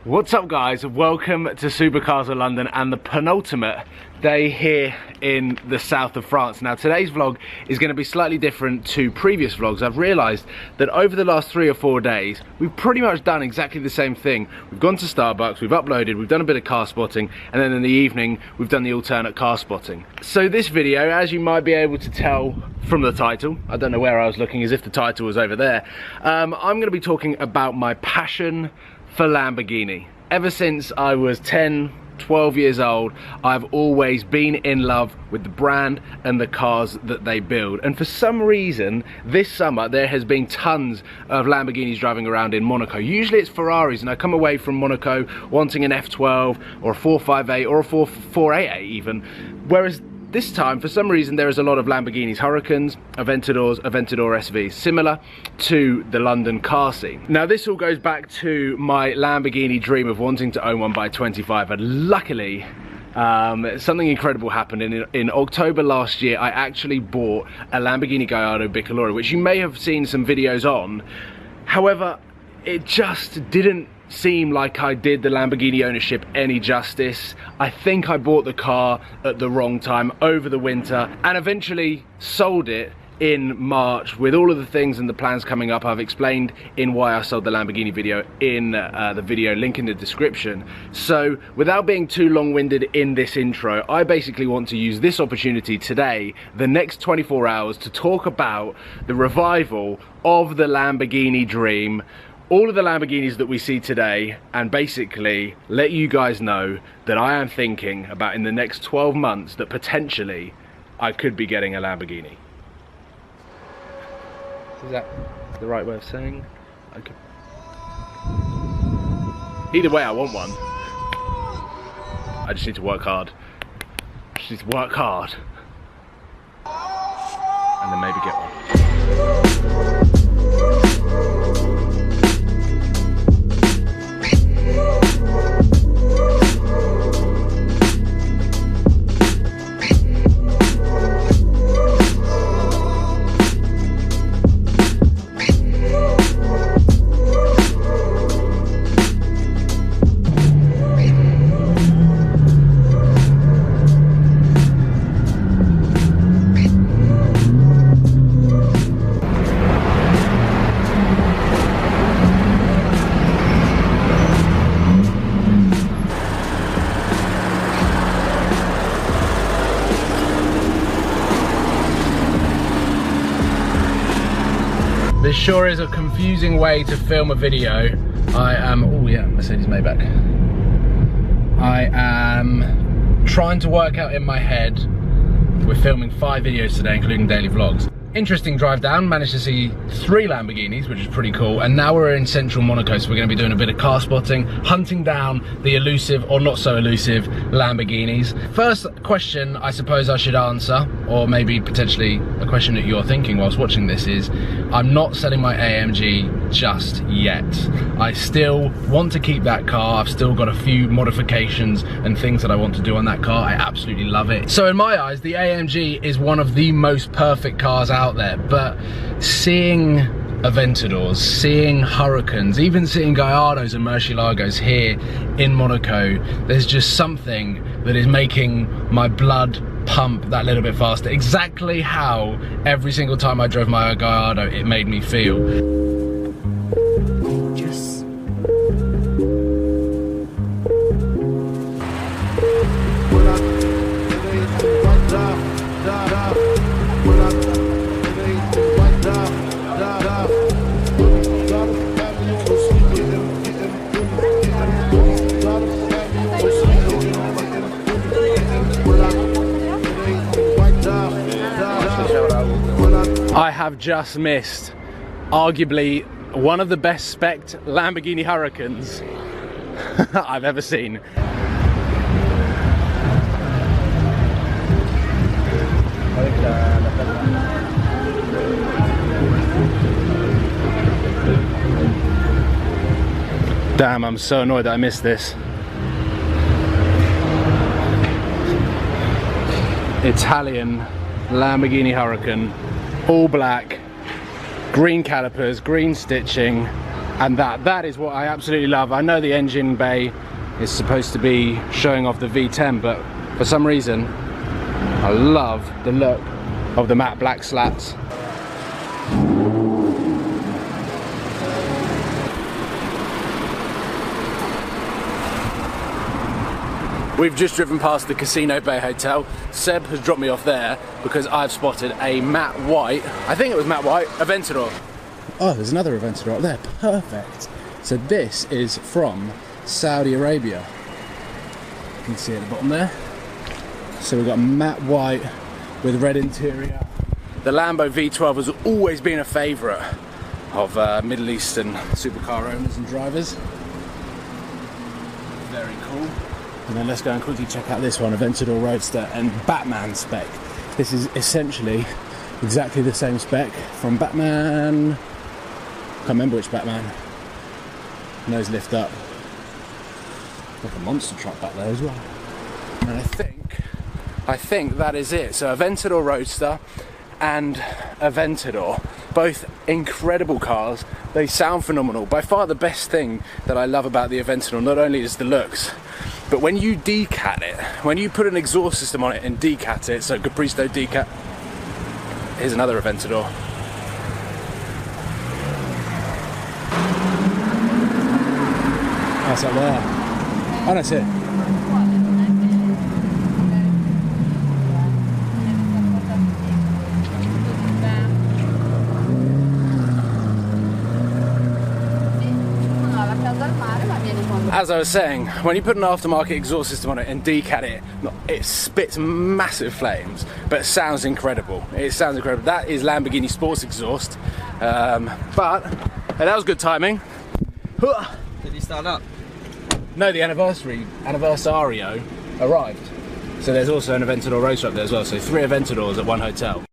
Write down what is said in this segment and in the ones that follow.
What's up guys, welcome to Supercars of London and the penultimate day here in the south of France. Now today's vlog is going to be slightly different to previous vlogs. I've realised that over the last 3 or 4 days we've pretty much done exactly the same thing. We've gone to Starbucks, we've uploaded, we've done a bit of car spotting, and then in the evening we've done the alternate car spotting. So this video, as you might be able to tell from the title, I don't know where I was looking, as if the title was over there, I'm going to be talking about my passion for Lamborghini. Ever since I was 10, 12 years old, I've always been in love with the brand and the cars that they build. And for some reason, this summer, there has been tons of Lamborghinis driving around in Monaco. Usually it's Ferraris, and I come away from Monaco wanting an F12 or a 458 or a 488 even. Whereas this time, for some reason, there is a lot of Lamborghinis, Huracans, Aventadors, Aventador SVs, similar to the London car scene. Now, this all goes back to my Lamborghini dream of wanting to own one by 25, and luckily, something incredible happened. In October last year, I actually bought a Lamborghini Gallardo Bicolore, which you may have seen some videos on. However, it just didn't seem like I did the Lamborghini ownership any justice. I think I bought the car at the wrong time over the winter and eventually sold it in March with all of the things and the plans coming up. I've explained in why I sold the Lamborghini video in the video link in the description. So without being too long-winded in this intro, I basically want to use this opportunity today, the next 24 hours, to talk about the revival of the Lamborghini dream, all of the Lamborghinis that we see today, and basically let you guys know that I am thinking about in the next 12 months that potentially I could be getting a Lamborghini. Is that the right way of saying? Okay. Either way, I want one. I just need to work hard. I just need to work hard. And then maybe get one. This sure is a confusing way to film a video. I am, oh yeah, Mercedes Maybach. I am trying to work out in my head. We're filming 5 videos today, including daily vlogs. Interesting drive down, managed to see 3 Lamborghinis, which is pretty cool. And now we're in central Monaco, so we're gonna be doing a bit of car spotting, hunting down the elusive or not so elusive Lamborghinis. First question I suppose I should answer, or maybe potentially a question that you're thinking whilst watching this, is I'm not selling my AMG just yet. I still want to keep that car. I've still got a few modifications and things that I want to do on that car. I absolutely love it. So in my eyes, the AMG is one of the most perfect cars out there, but seeing Aventadors, seeing Huracans, even seeing Gallardos and Murcielagos here in Monaco, there's just something that is making my blood pump that little bit faster. Exactly how every single time I drove my Gallardo it made me feel. Gorgeous. I have just missed arguably one of the best spec'd Lamborghini Huracans I've ever seen. Damn, I'm so annoyed that I missed this. Italian Lamborghini Huracan, all black, green calipers, green stitching, And that is what I absolutely love. I know the engine bay is supposed to be showing off the V10, but for some reason I love the look of the matte black slats. We've just driven past the Casino Bay Hotel. Seb has dropped me off there because I've spotted a matte white, I think it was matte white, Aventador. Oh, there's another Aventador up there, perfect. So this is from Saudi Arabia. You can see at the bottom there. So we've got matte white with red interior. The Lambo V12 has always been a favourite of Middle Eastern supercar owners and drivers. Very cool. And then let's go and quickly check out this one, Aventador Roadster and Batman spec. This is essentially exactly the same spec from Batman. Can't remember which Batman. Nose lift up. Like a monster truck back there as well. And I think that is it. So Aventador Roadster and Aventador, both incredible cars. They sound phenomenal. By far the best thing that I love about the Aventador not only is the looks, but when you decat it, when you put an exhaust system on it and decat it, so Capristo decat, here's another Aventador. That's up there. Oh, that's it. As I was saying, when you put an aftermarket exhaust system on it and decat it, it spits massive flames, but it sounds incredible. It sounds incredible. That is Lamborghini sports exhaust, but hey, that was good timing. Did he start up? No, the Anniversario arrived. So there's also an Aventador Roadster up there as well, so 3 Aventadors at one hotel.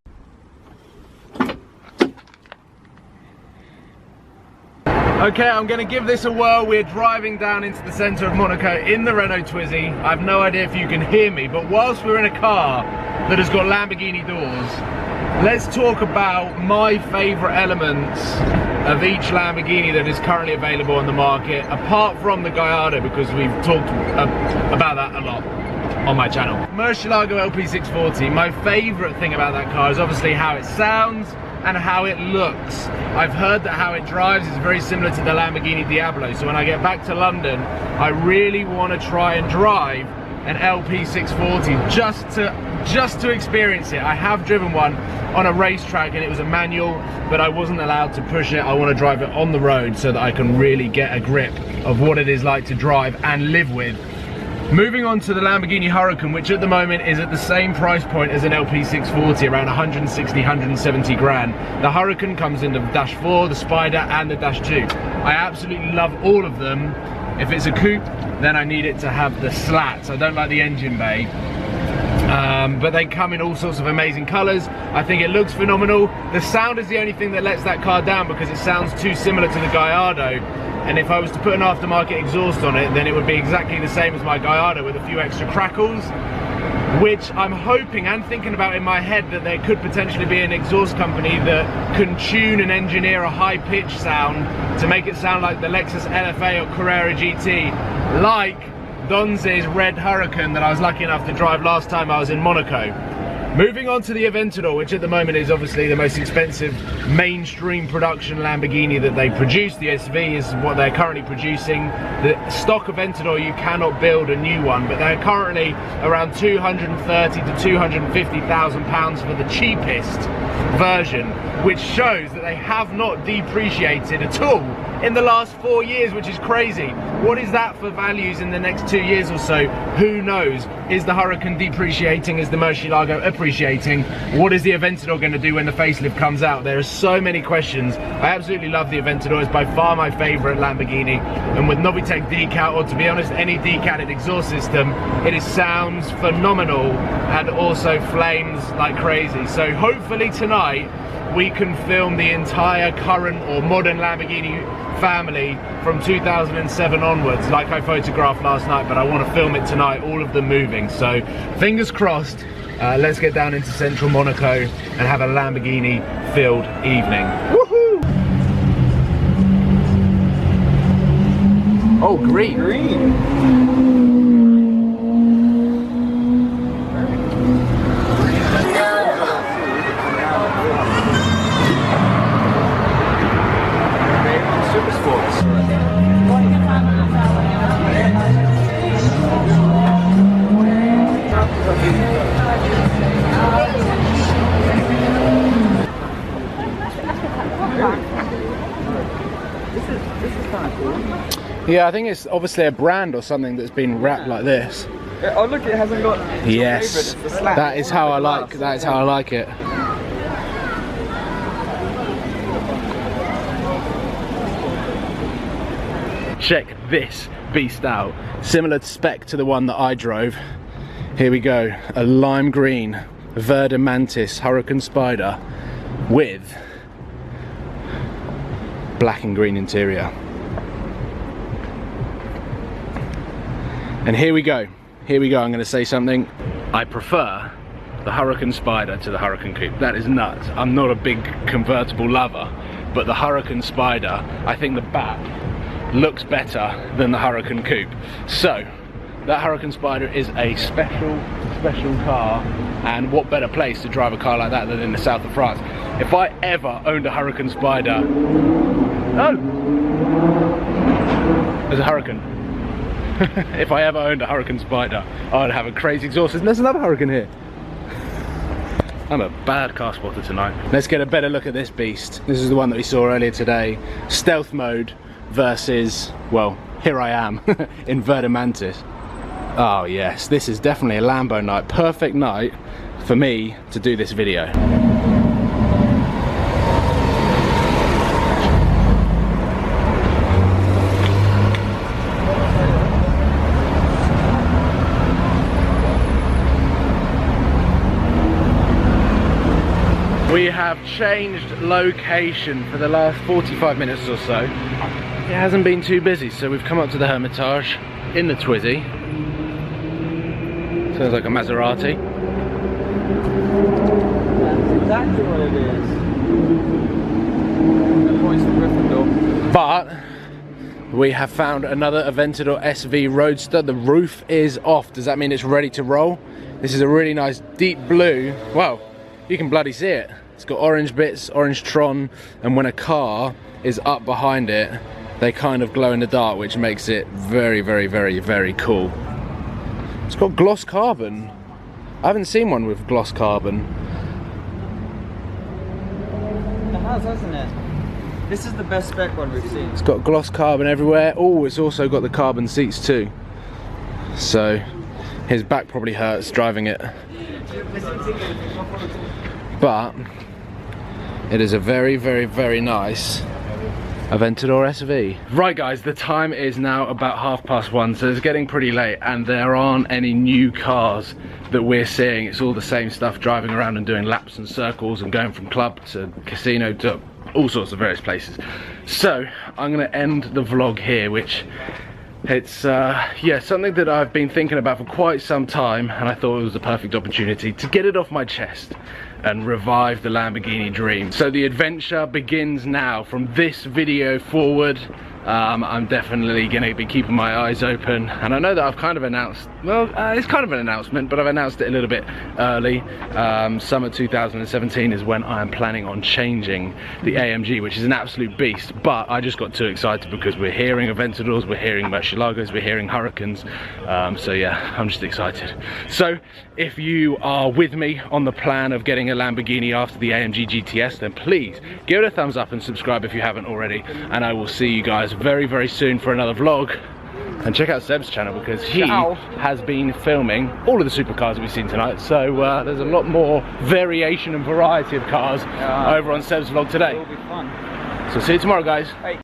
Okay, I'm going to give this a whirl. We're driving down into the centre of Monaco in the Renault Twizy. I have no idea if you can hear me, but whilst we're in a car that has got Lamborghini doors, let's talk about my favourite elements of each Lamborghini that is currently available on the market, apart from the Gallardo, because we've talked about that a lot on my channel. Murcielago LP640, my favourite thing about that car is obviously how it sounds and how it looks. I've heard that how it drives is very similar to the Lamborghini Diablo, so when I get back to London, I really want to try and drive an LP640 just to experience it. I have driven one on a racetrack and it was a manual, but I wasn't allowed to push it. I want to drive it on the road so that I can really get a grip of what it is like to drive and live with. Moving on to the Lamborghini Huracan, which at the moment is at the same price point as an LP640, around 160, 170 grand. The Huracan comes in the Dash 4, the Spider and the Dash 2. I absolutely love all of them. If it's a coupe, then I need it to have the slats. I don't like the engine bay. But they come in all sorts of amazing colours. I think it looks phenomenal. The sound is the only thing that lets that car down because it sounds too similar to the Gallardo. And if I was to put an aftermarket exhaust on it, then it would be exactly the same as my Gallardo with a few extra crackles, which I'm hoping and thinking about in my head that there could potentially be an exhaust company that can tune and engineer a high-pitched sound to make it sound like the Lexus LFA or Carrera GT, like Donze's red Huracan that I was lucky enough to drive last time I was in Monaco. Moving on to the Aventador, which at the moment is obviously the most expensive mainstream production Lamborghini that they produce. The SV is what they're currently producing. The stock Aventador, you cannot build a new one, but they're currently around 230 to 250,000 pounds for the cheapest version, which shows that they have not depreciated at all in the last 4 years, which is crazy. What is that for values in the next 2 years or so? Who knows? Is the Huracan depreciating? Is the Murcielago appreciating? What is the Aventador going to do when the facelift comes out? There are so many questions. I absolutely love the Aventador. It's by far my favourite Lamborghini, and with Novitec decal, or to be honest any decatted exhaust system, it sounds phenomenal and also flames like crazy. So hopefully tonight we can film the entire current or modern Lamborghini family from 2007 onwards, like I photographed last night, but I want to film it tonight, all of them moving. So fingers crossed. Let's get down into central Monaco and have a Lamborghini filled evening. Woohoo! Oh, green. Super sports. This is kind of cool. Yeah, I think it's obviously a brand or something that's been wrapped like this. Oh look, it hasn't got. Yes, that is how I like. That is how I like it. Check this beast out. Similar spec to the one that I drove. Here we go. A lime green Verde Mantis Hurricane Spider with black and green interior. And here we go. Here we go. I'm going to say something. I prefer the Hurricane Spider to the Hurricane Coupe. That is nuts. I'm not a big convertible lover, but the Hurricane Spider, I think the back looks better than the Hurricane Coupe. So that Hurricane Spider is a special car, and what better place to drive a car like that than in the south of France. If I ever owned a Hurricane Spider, oh, there's a Hurricane. If I ever owned a Hurricane Spider, I'd have a crazy exhaust system. There's another Hurricane here. I'm a bad car spotter tonight. Let's get a better look at this beast. This is the one that we saw earlier today. Stealth mode versus, well, here I am in Verde Mantis. Oh yes, this is definitely a Lambo night. Perfect night for me to do this video. We have changed location for the last 45 minutes or so. It hasn't been too busy, so we've come up to the Hermitage in the Twizy. Sounds like a Maserati. That's exactly what it is. That points to Gryffindor. But we have found another Aventador SV Roadster. The roof is off. Does that mean it's ready to roll? This is a really nice deep blue. Wow, you can bloody see it. It's got orange bits, orange Tron, and when a car is up behind it, they kind of glow in the dark, which makes it very, very, very, very cool. It's got gloss carbon. I haven't seen one with gloss carbon. It has, hasn't it? This is the best spec one we've seen. It's got gloss carbon everywhere. Oh, it's also got the carbon seats too. So his back probably hurts driving it. But it is a very, very, very nice Aventador SV. Right guys, the time is now about 1:30, so it's getting pretty late and there aren't any new cars that we're seeing. It's all the same stuff, driving around and doing laps and circles and going from club to casino to all sorts of various places. So I'm gonna end the vlog here, which it's yeah, something that I've been thinking about for quite some time, and I thought it was the perfect opportunity to get it off my chest and revive the Lamborghini dream. So the adventure begins now. From this video forward, I'm definitely going to be keeping my eyes open, and I know that I've kind of announced, well, it's kind of an announcement, but I've announced it a little bit early. Summer 2017 is when I am planning on changing the AMG, which is an absolute beast, but I just got too excited because we're hearing Aventadors, we're hearing Murcielagos, we're hearing Hurricanes, so yeah, I'm just excited. So if you are with me on the plan of getting a Lamborghini after the AMG GTS, then please give it a thumbs up and subscribe if you haven't already, and I will see you guys very, very soon for another vlog. And check out Seb's channel because he has been filming all of the supercars we've seen tonight, so there's a lot more variation and variety of cars over on Seb's vlog today. It will be fun. So see you tomorrow guys. Hey.